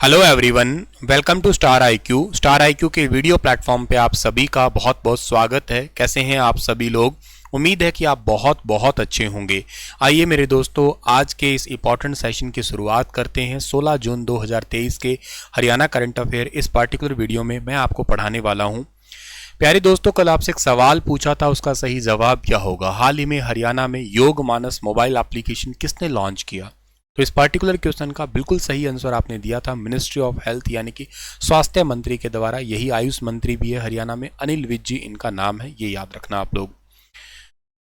Hello everyone, welcome to Star IQ. Star IQ के video platform पे आप सभी का बहुत बहुत स्वागत है। कैसे हैं आप सभी लोग? उम्मीद है कि आप बहुत बहुत अच्छे होंगे। आइए मेरे दोस्तों, आज के इस इम्पॉर्टेंट सेशन की शुरुआत करते हैं। 16 जून 2023 के हरियाणा करंट अफेयर इस पार्टिकुलर वीडियो में मैं आपको पढ़ाने वाला हूं। प्यारे दोस्तों, कल आपसे एक सवाल पूछा था, उसका सही जवाब क्या होगा? हाल ही में हरियाणा में योग मानस मोबाइल एप्लीकेशन किसने लॉन्च किया? तो इस पार्टिकुलर क्वेश्चन का बिल्कुल सही आंसर आपने दिया था मिनिस्ट्री ऑफ हेल्थ यानी कि स्वास्थ्य मंत्री के द्वारा। यही आयुष मंत्री भी है हरियाणा में, अनिल विज जी इनका नाम है, ये याद रखना आप लोग।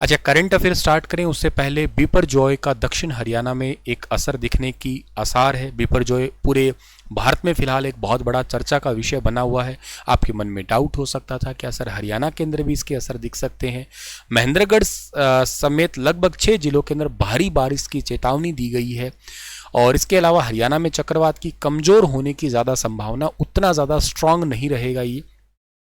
अच्छा, करंट अफेयर स्टार्ट करें उससे पहले बिपरजॉय का दक्षिण हरियाणा में एक असर दिखने की आसार है। बिपरजॉय पूरे भारत में फिलहाल एक बहुत बड़ा चर्चा का विषय बना हुआ है। आपके मन में डाउट हो सकता था कि सर हरियाणा के अंदर भी इसके असर दिख सकते हैं। महेंद्रगढ़ समेत लगभग 6 जिलों के अंदर भारी बारिश की चेतावनी दी गई है। और इसके अलावा हरियाणा में चक्रवात की कमजोर होने की ज़्यादा संभावना, उतना ज़्यादा स्ट्रांग नहीं रहेगा ये।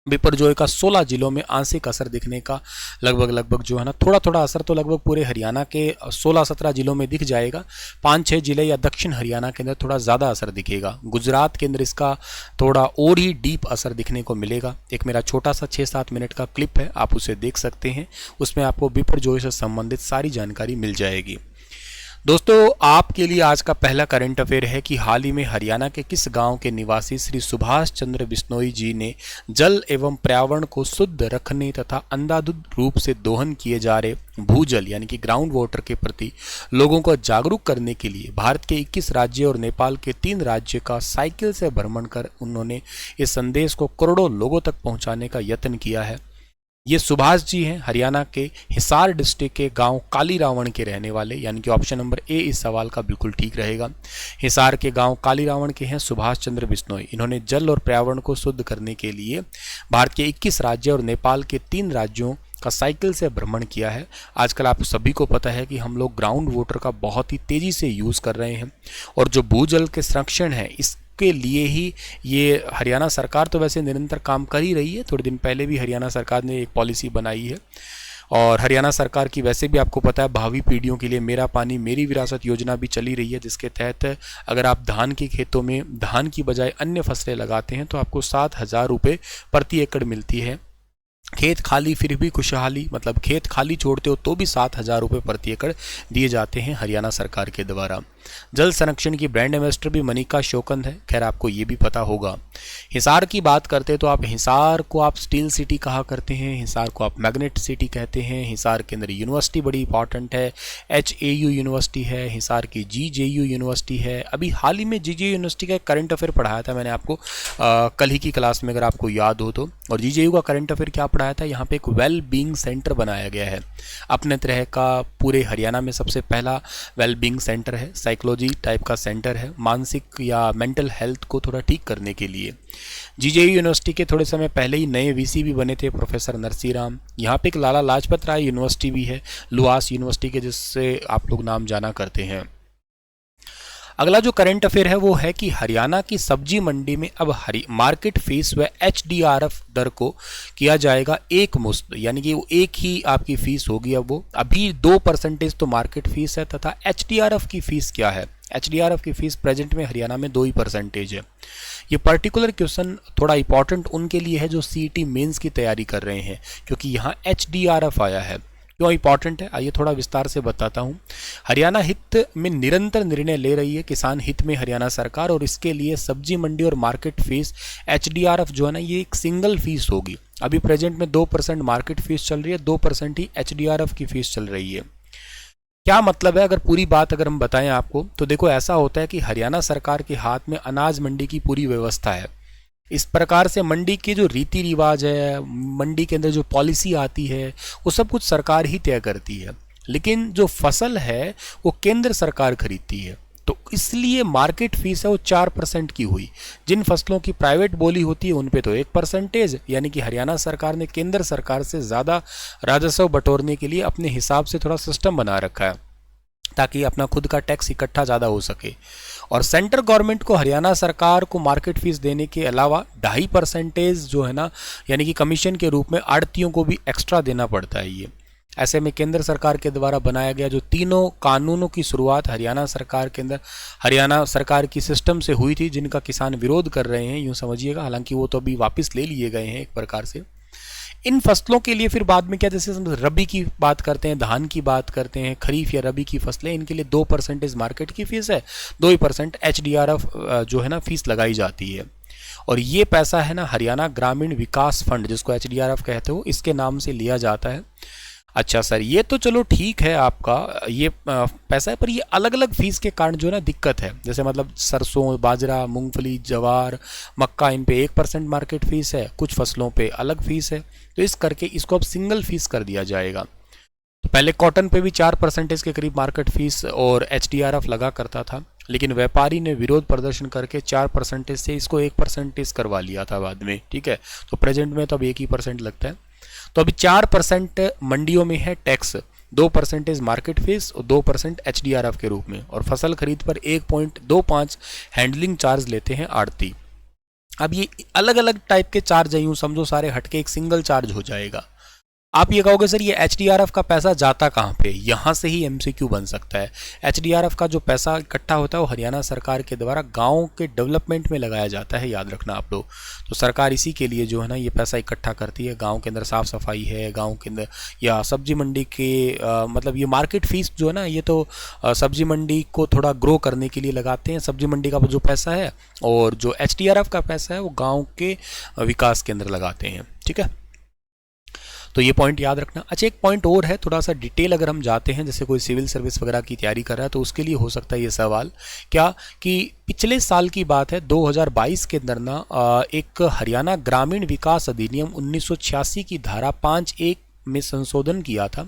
बिपरजॉय का 16 जिलों में आंशिक असर दिखने का लगभग जो है ना, थोड़ा थोड़ा असर तो लगभग पूरे हरियाणा के 16-17 जिलों में दिख जाएगा। 5-6 जिले या दक्षिण हरियाणा के अंदर थोड़ा ज़्यादा असर दिखेगा। गुजरात के अंदर इसका थोड़ा और ही डीप असर दिखने को मिलेगा। एक मेरा छोटा सा 6-7 मिनट का क्लिप है, आप उसे देख सकते हैं। उसमें आपको बिपरजॉय से संबंधित सारी जानकारी मिल जाएगी। दोस्तों, आपके लिए आज का पहला करंट अफेयर है कि हाल ही में हरियाणा के किस गांव के निवासी श्री सुभाष चंद्र बिश्नोई जी ने जल एवं पर्यावरण को शुद्ध रखने तथा अंधाधुंध रूप से दोहन किए जा रहे भूजल यानी कि ग्राउंड वाटर के प्रति लोगों को जागरूक करने के लिए भारत के 21 राज्य और नेपाल के 3 राज्य का साइकिल से भ्रमण कर उन्होंने इस संदेश को करोड़ों लोगों तक पहुंचाने का यत्न किया है। ये सुभाष जी हैं, हरियाणा के हिसार डिस्ट्रिक्ट के गांव काली रावण के रहने वाले, यानी कि ऑप्शन नंबर ए इस सवाल का बिल्कुल ठीक रहेगा। हिसार के गांव काली रावण के हैं सुभाष चंद्र बिश्नोई। इन्होंने जल और पर्यावरण को शुद्ध करने के लिए भारत के 21 राज्य और नेपाल के 3 राज्यों का साइकिल से भ्रमण किया है। आजकल आप सभी को पता है कि हम लोग ग्राउंड वाटर का बहुत ही तेज़ी से यूज़ कर रहे हैं, और जो भूजल के संरक्षण है इस के लिए ही ये हरियाणा सरकार तो वैसे निरंतर काम कर ही रही है। थोड़े दिन पहले भी हरियाणा सरकार ने एक पॉलिसी बनाई है, और हरियाणा सरकार की वैसे भी आपको पता है भावी पीढ़ियों के लिए मेरा पानी मेरी विरासत योजना भी चली रही है, जिसके तहत अगर आप धान के खेतों में धान की बजाय अन्य फसलें लगाते हैं तो आपको 7,000 रुपये प्रति एकड़ मिलती है। खेत खाली फिर भी खुशहाली, मतलब खेत खाली छोड़ते हो तो भी 7,000 रुपये प्रति एकड़ दिए जाते हैं हरियाणा सरकार के द्वारा। जल संरक्षण की ब्रांड एम्बेसडर भी मनिका शोकंद है, खैर आपको ये भी पता होगा। हिसार की बात करते हैं तो आप हिसार को आप स्टील सिटी कहा करते हैं, हिसार को आप मैग्नेट सिटी कहते हैं। हिसार के अंदर यूनिवर्सिटी बड़ी इंपॉर्टेंट है, HAU यूनिवर्सिटी है, हिसार की GJU यूनिवर्सिटी है। अभी हाल ही में GJU यूनिवर्सिटी का एक करंट अफेयर पढ़ाया था मैंने आपको कल ही की क्लास में, अगर आपको याद हो तो। और GJU का करंट अफेयर क्या पढ़ाया था? यहाँ पे एक वेल बींग सेंटर बनाया गया है, अपने तरह का पूरे हरियाणा में सबसे पहला वेल बींग सेंटर है। साइकोलॉजी टाइप का सेंटर है, मानसिक या मेंटल हेल्थ को थोड़ा ठीक करने के लिए। GJU यूनिवर्सिटी के थोड़े समय पहले ही नए VC भी बने थे, प्रोफेसर नरसीराम। यहाँ पे एक लाला लाजपत राय यूनिवर्सिटी भी है, लुआस यूनिवर्सिटी के, जिससे आप लोग नाम जाना करते हैं। अगला जो करंट अफेयर है वो है कि हरियाणा की सब्जी मंडी में अब मार्केट फीस व HDRF दर को किया जाएगा एक मुश्त, यानी कि वो एक ही आपकी फीस होगी। अब वो अभी 2% तो मार्केट फीस है, तथा HDRF की फीस क्या है? HDRF की फीस प्रेजेंट में हरियाणा में 2% है। ये पर्टिकुलर क्वेश्चन थोड़ा इंपॉर्टेंट उनके लिए है जो CET मेंस की तैयारी कर रहे हैं, क्योंकि यहाँ HDRF आया है। क्यों इंपॉर्टेंट है, आइए थोड़ा विस्तार से बताता हूँ। हरियाणा हित में निरंतर निर्णय ले रही है किसान हित में हरियाणा सरकार, और इसके लिए सब्जी मंडी और मार्केट फीस HDRF जो है ना, ये एक सिंगल फीस होगी। अभी प्रेजेंट में 2% मार्केट फीस चल रही है, 2% ही HDRF की फीस चल रही है। क्या मतलब है? अगर पूरी बात अगर हम बताएं आपको तो देखो, ऐसा होता है कि हरियाणा सरकार के हाथ में अनाज मंडी की पूरी व्यवस्था है। इस प्रकार से मंडी के जो रीति रिवाज है, मंडी के अंदर जो पॉलिसी आती है, वो सब कुछ सरकार ही तय करती है, लेकिन जो फसल है वो केंद्र सरकार खरीदती है। तो इसलिए मार्केट फीस है वो 4% की हुई। जिन फसलों की प्राइवेट बोली होती है उन पे तो 1%, यानी कि हरियाणा सरकार ने केंद्र सरकार से ज़्यादा राजस्व बटोरने के लिए अपने हिसाब से थोड़ा सिस्टम बना रखा है, ताकि अपना खुद का टैक्स इकट्ठा ज़्यादा हो सके। और सेंट्रल गवर्नमेंट को हरियाणा सरकार को मार्केट फीस देने के अलावा 2.5% जो है ना, यानी कि कमीशन के रूप में आड़तियों को भी एक्स्ट्रा देना पड़ता है ये। ऐसे में केंद्र सरकार के द्वारा बनाया गया जो तीनों कानूनों की शुरुआत हरियाणा सरकार के अंदर हरियाणा सरकार की सिस्टम से हुई थी, जिनका किसान विरोध कर रहे हैं, यूँ समझिएगा। हालांकि वो तो अभी वापस ले लिए गए हैं एक प्रकार से। इन फसलों के लिए फिर बाद में क्या, जैसे हम रबी की बात करते हैं, धान की बात करते हैं, खरीफ या रबी की फसलें, इनके लिए 2% मार्केट की फीस है, 2% HDRF जो है ना फीस लगाई जाती है। और ये पैसा है ना हरियाणा ग्रामीण विकास फंड, जिसको HDRF कहते हो, इसके नाम से लिया जाता है। अच्छा सर, ये तो चलो ठीक है आपका ये पैसा है, पर ये अलग अलग फीस के कारण जो है ना दिक्कत है। जैसे मतलब सरसों, बाजरा, मूंगफली, ज्वार, मक्का, इन पे 1% मार्केट फीस है, कुछ फसलों पे अलग फीस है। तो इस करके इसको अब सिंगल फीस कर दिया जाएगा। तो पहले कॉटन पे भी 4% के करीब मार्केट फीस और HDRF लगा करता था, लेकिन व्यापारी ने विरोध प्रदर्शन करके 4% से इसको 1% करवा लिया था बाद में, ठीक है। तो प्रेजेंट में तो अब 1% लगता है। तो अभी 4% मंडियों में है टैक्स, 2% मार्केट फीस और 2% HDRF के रूप में, और फसल खरीद पर 1.25 हैंडलिंग चार्ज लेते हैं आड़ती। अब ये अलग अलग टाइप के चार्ज है, यूँ समझो सारे हटके एक सिंगल चार्ज हो जाएगा। आप ये कहोगे सर ये HDRF का पैसा जाता कहाँ पे, यहाँ से ही MCQ बन सकता है। HDRF का जो पैसा इकट्ठा होता है वो हरियाणा सरकार के द्वारा गाँव के डेवलपमेंट में लगाया जाता है, याद रखना आप लोग। तो सरकार इसी के लिए जो है ना ये पैसा इकट्ठा करती है। गाँव के अंदर साफ़ सफाई है, गाँव के अंदर या सब्जी मंडी के मतलब ये मार्केट फीस जो है ना ये तो सब्जी मंडी को थोड़ा ग्रो करने के लिए लगाते हैं, सब्जी मंडी का जो पैसा है, और जो HDRF का पैसा है वो गाँव के विकास के अंदर लगाते हैं, ठीक है। तो ये पॉइंट याद रखना। अच्छा, एक पॉइंट और है, थोड़ा सा डिटेल अगर हम जाते हैं, जैसे कोई सिविल सर्विस वगैरह की तैयारी कर रहा है तो उसके लिए हो सकता है ये सवाल, क्या कि पिछले साल की बात है 2022 के अंदर ना एक हरियाणा ग्रामीण विकास अधिनियम 1986 की धारा 5(1) में संशोधन किया था।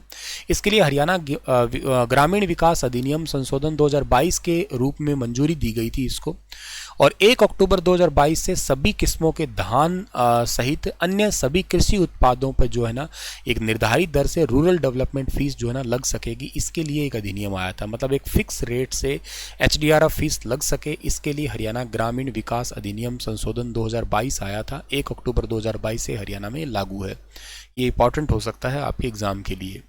इसके लिए हरियाणा ग्रामीण विकास अधिनियम संशोधन 2022 के रूप में मंजूरी दी गई थी इसको, और 1 अक्टूबर 2022 से सभी किस्मों के धान सहित अन्य सभी कृषि उत्पादों पर जो है ना एक निर्धारित दर से रूरल डेवलपमेंट फीस जो है ना लग सकेगी। इसके लिए एक अधिनियम आया था, मतलब एक फिक्स रेट से HDRF फीस लग सके, इसके लिए हरियाणा ग्रामीण विकास अधिनियम संशोधन 2022 आया था। 1 अक्टूबर 2022 से हरियाणा में लागू है। ये इंपॉर्टेंट हो सकता है आपके एग्जाम के लिए।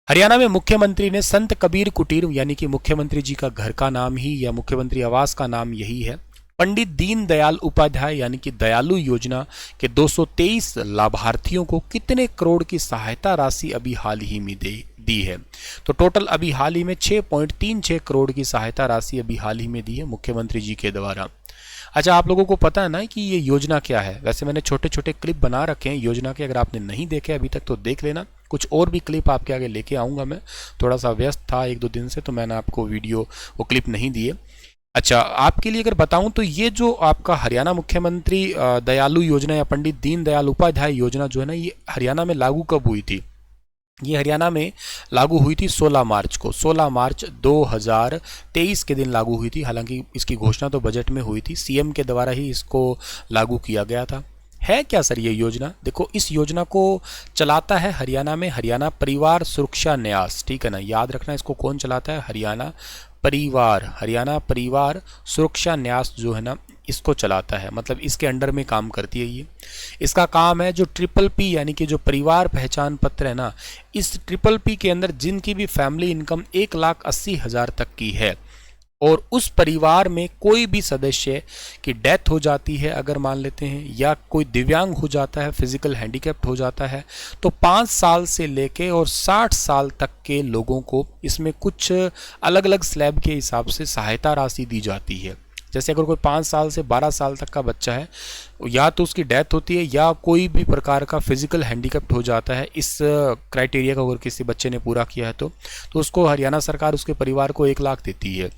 हरियाणा में मुख्यमंत्री ने संत कबीर कुटीर, यानी कि मुख्यमंत्री जी का घर का नाम ही या मुख्यमंत्री आवास का नाम यही है, पंडित दीनदयाल उपाध्याय यानी कि दयालु योजना के 223 लाभार्थियों को कितने करोड़ की सहायता राशि अभी हाल ही में दी है। तो टोटल अभी हाल ही में 6.36 करोड़ की सहायता राशि अभी हाल ही में दी है मुख्यमंत्री जी के द्वारा। अच्छा, आप लोगों को पता है ना कि ये योजना क्या है। वैसे मैंने छोटे छोटे क्लिप बना रखे हैं योजना के, अगर आपने नहीं देखे अभी तक तो देख लेना। कुछ और भी क्लिप आपके आगे लेके आऊँगा, मैं थोड़ा सा व्यस्त था 1-2 दिन से, तो मैंने आपको वो क्लिप नहीं दिए। अच्छा, आपके लिए अगर बताऊं तो ये जो आपका हरियाणा मुख्यमंत्री दयालु योजना या पंडित दीनदयाल उपाध्याय योजना जो है ना, ये हरियाणा में लागू कब हुई थी? ये हरियाणा में लागू हुई थी 16 मार्च को, 16 मार्च 2023 के दिन लागू हुई थी। हालांकि इसकी घोषणा तो बजट में हुई थी, CM के द्वारा ही इसको लागू किया गया था। है क्या सर ये योजना? देखो, इस योजना को चलाता है हरियाणा में हरियाणा परिवार सुरक्षा न्यास, ठीक है ना, याद रखना इसको कौन चलाता है, हरियाणा परिवार सुरक्षा न्यास जो है ना इसको चलाता है, मतलब इसके अंडर में काम करती है ये। इसका काम है जो PPP यानी कि जो परिवार पहचान पत्र है ना, इस PPP के अंदर जिनकी भी फैमिली इनकम 1,80,000 तक की है और उस परिवार में कोई भी सदस्य की डेथ हो जाती है अगर मान लेते हैं, या कोई दिव्यांग हो जाता है, फिजिकल हैंडीकैप्ड हो जाता है, तो 5 साल से लेके और 60 साल तक के लोगों को इसमें कुछ अलग अलग स्लैब के हिसाब से सहायता राशि दी जाती है। जैसे अगर कोई 5 साल से 12 साल तक का बच्चा है, या तो उसकी डेथ होती है या कोई भी प्रकार का फिजिकल हैंडीकैप्ड हो जाता है, इस क्राइटेरिया का अगर किसी बच्चे ने पूरा किया है तो उसको हरियाणा सरकार उसके परिवार को 1 लाख देती है।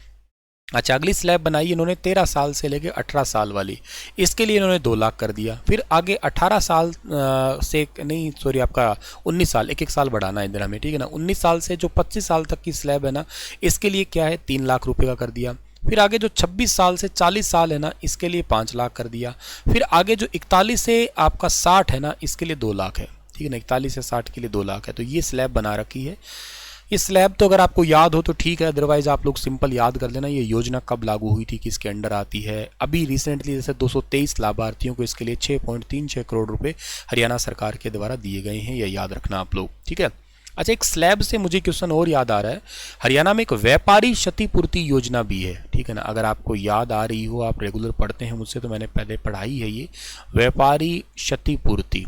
अच्छा, अगली स्लैब बनाई इन्होंने 13 साल से लेके 18 साल वाली, इसके लिए इन्होंने 2 लाख कर दिया। फिर आगे 18 साल से नहीं सॉरी आपका 19 साल, 1 साल बढ़ाना है इधर हमें, ठीक है ना। 19 साल से जो 25 साल तक की स्लैब है ना, इसके लिए क्या है 3 लाख रुपए का कर दिया। फिर आगे जो 26 साल से 40 साल है ना, इसके लिए 5 लाख कर दिया। फिर आगे जो 41 से आपका 60 है ना, इसके लिए 2 लाख है, ठीक है ना, 41 से 60 के लिए 2 लाख है। तो ये स्लैब बना रखी है। ये स्लैब तो अगर आपको याद हो तो ठीक है, अदरवाइज आप लोग सिंपल याद कर लेना ये योजना कब लागू हुई थी, किसके अंडर आती है। अभी रिसेंटली जैसे 223 लाभार्थियों को इसके लिए 6.36 करोड़ रुपए हरियाणा सरकार के द्वारा दिए गए हैं, यह याद रखना आप लोग, ठीक है। अच्छा, एक स्लैब से मुझे क्वेश्चन और याद आ रहा है। हरियाणा में एक व्यापारी क्षतिपूर्ति योजना भी है, ठीक है ना। अगर आपको याद आ रही हो, आप रेगुलर पढ़ते हैं मुझसे, तो मैंने पहले पढ़ाई है ये व्यापारी क्षतिपूर्ति।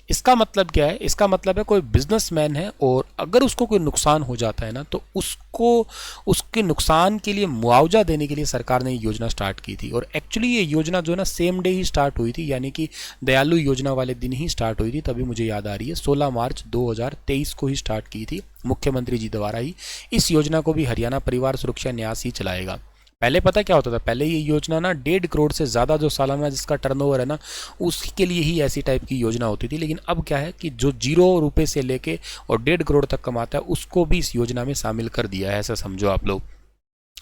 इसका मतलब क्या है? इसका मतलब है कोई बिजनेसमैन है और अगर उसको कोई नुकसान हो जाता है ना, तो उसको उसके नुकसान के लिए मुआवजा देने के लिए सरकार ने ये योजना स्टार्ट की थी। और एक्चुअली ये योजना जो है ना सेम डे ही स्टार्ट हुई थी, यानी कि दयालु योजना वाले दिन ही स्टार्ट हुई थी। तभी मुझे याद आ रही है 16 मार्च 2023 को ही स्टार्ट की थी मुख्यमंत्री जी द्वारा ही। इस योजना को भी हरियाणा परिवार सुरक्षा न्यास ही चलाएगा। पहले पता क्या होता था? पहले ये योजना ना 1.5 करोड़ से ज़्यादा जो सालाना जिसका टर्नओवर है ना, उसके लिए ही ऐसी टाइप की योजना होती थी। लेकिन अब क्या है कि जो 0 रुपये से लेके और 1.5 करोड़ तक कमाता है, उसको भी इस योजना में शामिल कर दिया है, ऐसा समझो आप लोग।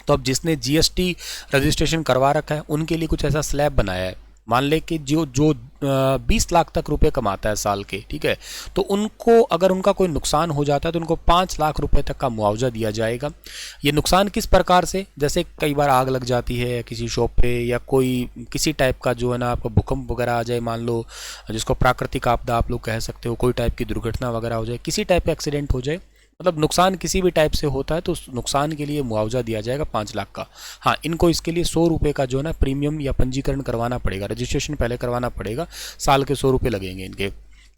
तो अब जिसने जीएसटी रजिस्ट्रेशन करवा रखा है, उनके लिए कुछ ऐसा स्लैब बनाया है। मान ले कि जो जो 20 लाख तक रुपए कमाता है साल के, ठीक है, तो उनको अगर उनका कोई नुकसान हो जाता है तो उनको 5 लाख रुपए तक का मुआवजा दिया जाएगा। ये नुकसान किस प्रकार से? जैसे कई बार आग लग जाती है किसी शॉप पे, या कोई किसी टाइप का जो है ना आपको भूकंप वगैरह आ जाए, मान लो, जिसको प्राकृतिक आपदा आप लोग कह सकते हो, कोई टाइप की दुर्घटना वगैरह हो जाए, किसी टाइप का एक्सीडेंट हो जाए, मतलब नुकसान किसी भी टाइप से होता है, तो उस नुकसान के लिए मुआवजा दिया जाएगा 5 लाख का। हाँ, इनको इसके लिए 100 रुपये का जो है ना प्रीमियम या पंजीकरण करवाना पड़ेगा, रजिस्ट्रेशन पहले करवाना पड़ेगा, साल के 100 रुपये लगेंगे इनके।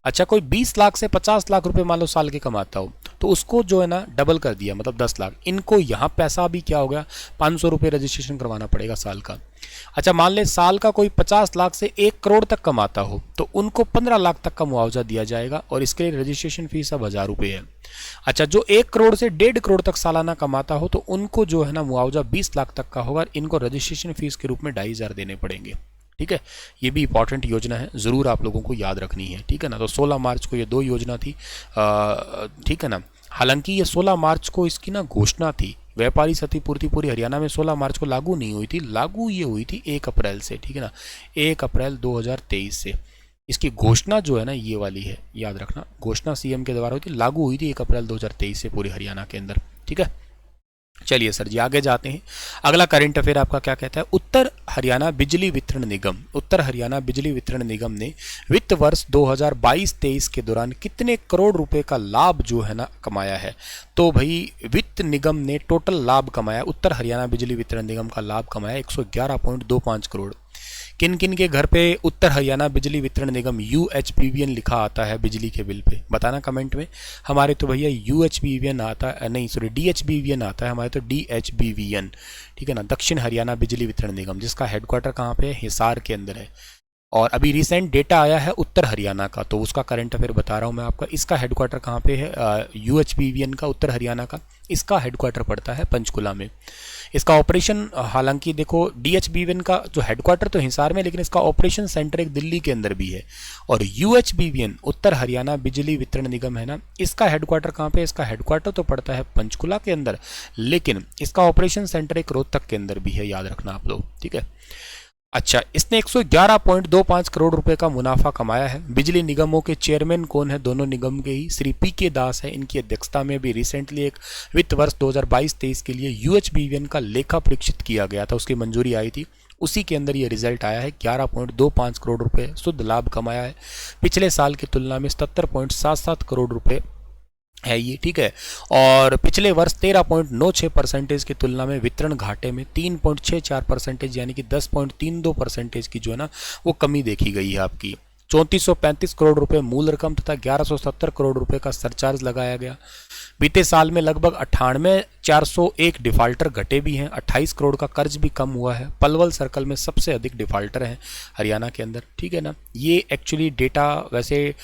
अच्छा, कोई 20 लाख से 50 लाख रुपए मान लो साल के कमाता हो, तो उसको जो है ना डबल कर दिया, मतलब 10 लाख। इनको यहाँ पैसा भी क्या हो गया, 500 रुपये रजिस्ट्रेशन करवाना पड़ेगा साल का। अच्छा, मान ले साल का कोई 50 लाख से 1 करोड़ तक कमाता हो, तो उनको 15 लाख तक का मुआवजा दिया जाएगा, और इसके लिए रजिस्ट्रेशन फीस अब 1000 रुपये है। अच्छा, जो 1 करोड़ से 1.5 करोड़ तक सालाना कमाता हो, तो उनको जो है ना मुआवजा 20 लाख तक का होगा, इनको रजिस्ट्रेशन फीस के रूप में 2500 देने पड़ेंगे। ठीक है, ये भी इंपॉर्टेंट योजना है, ज़रूर आप लोगों को याद रखनी है, ठीक है ना। तो 16 मार्च को ये 2 योजना थी, ठीक है ना। हालांकि ये 16 मार्च को इसकी ना घोषणा थी, व्यापारी क्षतिपूर्ति पूरी हरियाणा में 16 मार्च को लागू नहीं हुई थी, लागू ये हुई थी 1 अप्रैल से, ठीक है ना, 1 अप्रैल 2023 से। इसकी घोषणा जो है ना ये वाली है, याद रखना, घोषणा सीएम के द्वारा हुई थी, लागू हुई थी 1 अप्रैल 2023 से पूरे हरियाणा के अंदर, ठीक है। चलिए सर जी, आगे जाते हैं। अगला करंट अफेयर आपका क्या कहता है? उत्तर हरियाणा बिजली वितरण निगम, उत्तर हरियाणा बिजली वितरण निगम ने वित्त वर्ष 2022-23 के दौरान कितने करोड़ रुपए का लाभ जो है ना कमाया है? तो भाई वित्त निगम ने टोटल लाभ कमाया, उत्तर हरियाणा बिजली वितरण निगम का लाभ कमाया 111.25 करोड़। किन किन के घर पे उत्तर हरियाणा बिजली वितरण निगम UHPVN लिखा आता है बिजली के बिल पे? बताना कमेंट में। हमारे तो भैया UHPVN आता है, नहीं सॉरी DHBVN आता है, हमारे तो DHBVN, ठीक है ना, दक्षिण हरियाणा बिजली वितरण निगम, जिसका हेडक्वार्टर कहाँ पे है? हिसार के अंदर है। और अभी रिसेंट डेटा आया है उत्तर हरियाणा का, तो उसका करंट अफेयर बता रहा हूँ मैं आपका। इसका हेडक्वार्टर कहाँ पे है? UHPVN का, उत्तर हरियाणा का, इसका हेडक्वार्टर पड़ता है पंचकुला में। इसका ऑपरेशन, हालांकि देखो DHBVN का जो हेडक्वार्टर तो हिसार में, लेकिन इसका ऑपरेशन सेंटर एक दिल्ली के अंदर भी है। और UHBVN उत्तर हरियाणा बिजली वितरण निगम है ना, इसका हेडक्वार्टर कहाँ पे? इसका हेडक्वार्टर तो पड़ता है पंचकुला के अंदर, लेकिन इसका ऑपरेशन सेंटर एक रोहतक के अंदर भी है, याद रखना आप लोग, ठीक है। अच्छा, इसने 111.25 करोड़ रुपए का मुनाफा कमाया है। बिजली निगमों के चेयरमैन कौन है? दोनों निगम के ही श्री PK दास है, इनकी अध्यक्षता में भी रिसेंटली एक वित्त वर्ष 2022-23 के लिए UHBVN का लेखा परीक्षित किया गया था, उसकी मंजूरी आई थी, उसी के अंदर ये रिजल्ट आया है। 11.25 करोड़ रुपए शुद्ध लाभ कमाया है, पिछले साल की तुलना में 77.77 करोड़ रुपए है ये, ठीक है। और पिछले वर्ष 13.96% की तुलना में वितरण घाटे में 3.64%, यानी कि 10.32% की जो है ना वो कमी देखी गई है आपकी। 3435 करोड़ रुपए मूल रकम तथा 1170 करोड़ रुपए का सरचार्ज लगाया गया। बीते साल में लगभग 98,401 डिफाल्टर घटे भी हैं, 28 करोड़ का कर्ज भी कम हुआ है। पलवल सर्कल में सबसे अधिक डिफाल्टर हैं हरियाणा के अंदर, ठीक है ना। ये एक्चुअली डेटा वैसे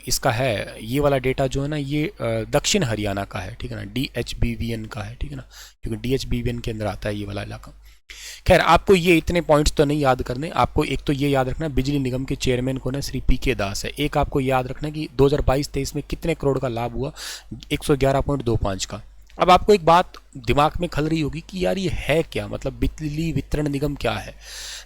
इसका है, ये वाला डेटा जो है ना ये दक्षिण हरियाणा का है, ठीक है ना, DHBVN का है, ठीक है ना, क्योंकि DHBVN के अंदर आता है ये वाला इलाका। खैर, आपको ये इतने पॉइंट्स तो नहीं याद करने, आपको एक तो ये याद रखना बिजली निगम के चेयरमैन कौन है? श्री PK दास है। एक आपको याद रखना कि 2022-23 में कितने करोड़ का लाभ हुआ? 111.25 का। अब आपको एक बात दिमाग में खल रही होगी कि यार ये है क्या, मतलब बिजली वितरण निगम क्या है?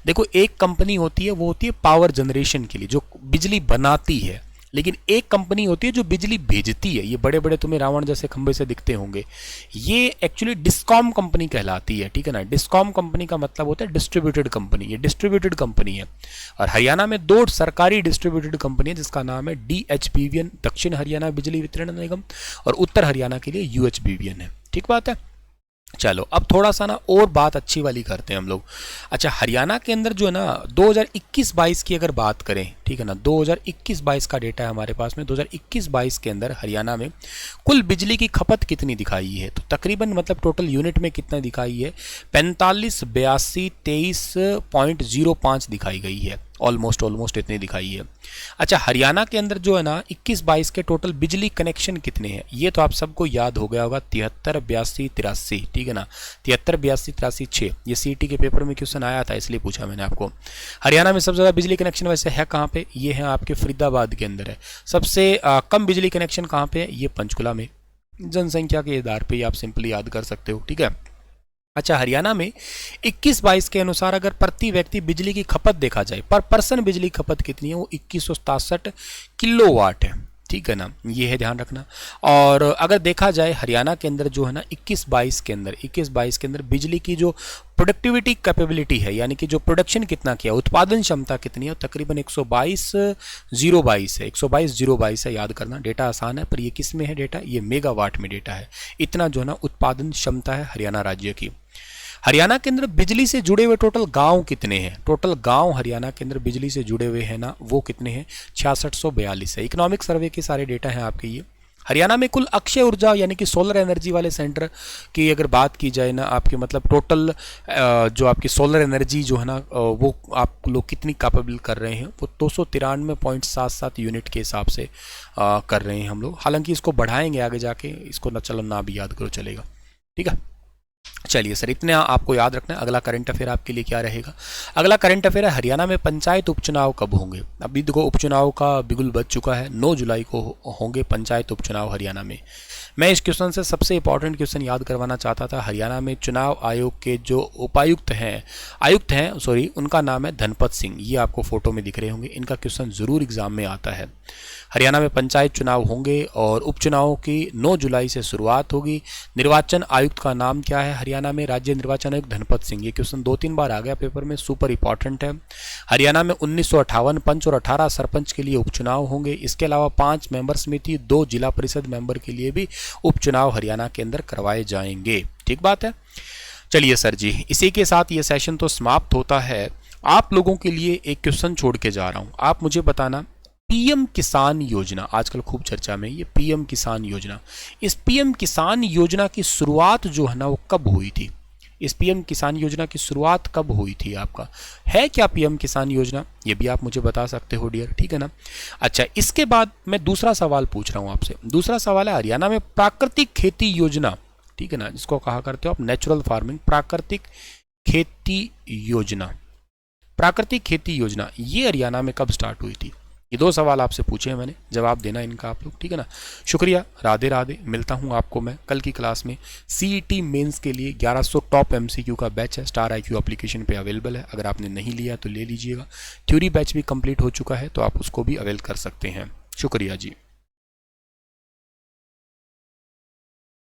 देखो, एक कंपनी होती है, वो होती है पावर जनरेशन के लिए, जो बिजली बनाती है, लेकिन एक कंपनी होती है जो बिजली भेजती है, ये बड़े बड़े तुम्हें रावण जैसे खंभे से दिखते होंगे, ये एक्चुअली डिस्कॉम कंपनी कहलाती है, ठीक है ना। डिस्कॉम कंपनी का मतलब होता है डिस्ट्रीब्यूटेड कंपनी, ये डिस्ट्रीब्यूटेड कंपनी है। और हरियाणा में 2 सरकारी डिस्ट्रीब्यूटेड कंपनी है जिसका नाम है DHBVN दक्षिण हरियाणा बिजली वितरण निगम, और उत्तर हरियाणा के लिए UHBVN है। ठीक बात है। चलो अब थोड़ा सा ना और बात अच्छी वाली करते हैं हम लोग। अच्छा, हरियाणा के अंदर जो है ना 2021-22 की अगर बात करें, ठीक है ना, 2021-22 का डेटा है हमारे पास में। 2021-22 के अंदर हरियाणा में कुल बिजली की खपत कितनी दिखाई है, तो तकरीबन मतलब टोटल यूनिट में कितना दिखाई है, 45, 82, 23.05 दिखाई गई है। ऑलमोस्ट इतनी दिखाई है। अच्छा, हरियाणा के अंदर जो है ना 21-22 के टोटल बिजली कनेक्शन कितने हैं, ये तो आप सबको याद हो गया होगा, 73, 82, 83, ठीक है ना, 73, 82, 83, 6। ये CT के पेपर में क्वेश्चन आया था इसलिए पूछा मैंने आपको। हरियाणा में सबसे ज़्यादा बिजली कनेक्शन वैसे है कहाँ पे, ये है आपके फरीदाबाद के अंदर है। सबसे कम बिजली कनेक्शन कहाँ पे है, ये पंचकुला में। जनसंख्या के आधार पर आप सिंपली याद कर सकते हो, ठीक है। अच्छा, हरियाणा में 21-22 के अनुसार अगर प्रति व्यक्ति बिजली की खपत देखा जाए, पर पर्सन बिजली खपत कितनी है, वो 2167 किलोवाट है, ठीक है ना, ये है ध्यान रखना। और अगर देखा जाए हरियाणा के अंदर जो है ना 21-22 के अंदर बिजली की जो प्रोडक्टिविटी कैपेबिलिटी है, यानी कि जो प्रोडक्शन कितना किया, उत्पादन क्षमता कितनी है, तकरीबन 122,022 है। 122,022 है, याद करना, डेटा आसान है पर ये किस में है डेटा, ये मेगावाट में डेटा है। इतना जो है ना उत्पादन क्षमता है हरियाणा राज्य की। हरियाणा के अंदर बिजली से जुड़े हुए टोटल गांव कितने हैं, टोटल गांव हरियाणा के अंदर बिजली से जुड़े हुए हैं ना वो कितने हैं, 6642 है। इकोनॉमिक सर्वे के सारे डेटा हैं आपके ये। हरियाणा में कुल अक्षय ऊर्जा यानी कि सोलर एनर्जी वाले सेंटर की अगर बात की जाए ना, आपके मतलब टोटल जो आपकी सोलर एनर्जी जो है ना वो आप लोग कितनी कैपेबल कर रहे हैं, वो 293.77 यूनिट के हिसाब से कर रहे हैं हम लोग। हालांकि इसको बढ़ाएंगे आगे जाके, इसको ना चलो ना भी याद करो चलेगा, ठीक है। चलिए सर, इतने आपको याद रखना है। अगला करंट अफेयर आपके लिए क्या रहेगा, अगला करंट अफेयर है हरियाणा में पंचायत उपचुनाव कब होंगे। अभी देखो उपचुनाव का बिगुल बज चुका है, 9 जुलाई को होंगे पंचायत उपचुनाव हरियाणा में। मैं इस क्वेश्चन से सबसे इंपॉर्टेंट क्वेश्चन याद करवाना चाहता था। हरियाणा में चुनाव आयोग के जो उपायुक्त हैं उनका नाम है धनपत सिंह, ये आपको फोटो में दिख रहे होंगे। इनका क्वेश्चन जरूर एग्जाम में आता है। हरियाणा में पंचायत चुनाव होंगे और उपचुनाव की 9 जुलाई से शुरुआत होगी। निर्वाचन आयुक्त का नाम क्या है हरियाणा में, राज्य निर्वाचन आयुक्त धनपत सिंह। ये क्वेश्चन 2-3 बार आ गया पेपर में, सुपर इंपॉर्टेंट है। हरियाणा में 1958 पंच और 18 सरपंच के लिए उपचुनाव होंगे। इसके अलावा 5 मेंबर समिति, 2 जिला परिषद मेंबर के लिए भी उपचुनाव हरियाणा के अंदर करवाए जाएंगे। ठीक बात है। चलिए सर जी, इसी के साथ ये सेशन तो समाप्त होता है। आप लोगों के लिए एक क्वेश्चन छोड़ के जा रहा हूं, आप मुझे बताना, पीएम किसान योजना आजकल खूब चर्चा में, ये पीएम किसान योजना, इस पीएम किसान योजना की शुरुआत जो है ना वो कब हुई थी, इस पीएम किसान योजना की शुरुआत कब हुई थी, आपका है क्या पीएम किसान योजना, ये भी आप मुझे बता सकते हो डियर, ठीक है ना। अच्छा, इसके बाद मैं दूसरा सवाल पूछ रहा हूँ आपसे। दूसरा सवाल है हरियाणा में प्राकृतिक खेती योजना, ठीक है ना, जिसको कहा करते हो आप नेचुरल फार्मिंग, प्राकृतिक खेती योजना, प्राकृतिक खेती योजना ये हरियाणा में कब स्टार्ट हुई थी। ये 2 सवाल आपसे पूछे हैं मैंने, जवाब देना इनका आप लोग, ठीक है ना। शुक्रिया, राधे राधे। मिलता हूँ आपको मैं कल की क्लास में। CET मेंस के लिए 1100 टॉप MCQ का बैच है, स्टार IQ एप्लीकेशन पे अवेलेबल है। अगर आपने नहीं लिया तो ले लीजिएगा। थ्योरी बैच भी कंप्लीट हो चुका है तो आप उसको भी अवेल कर सकते हैं। शुक्रिया जी।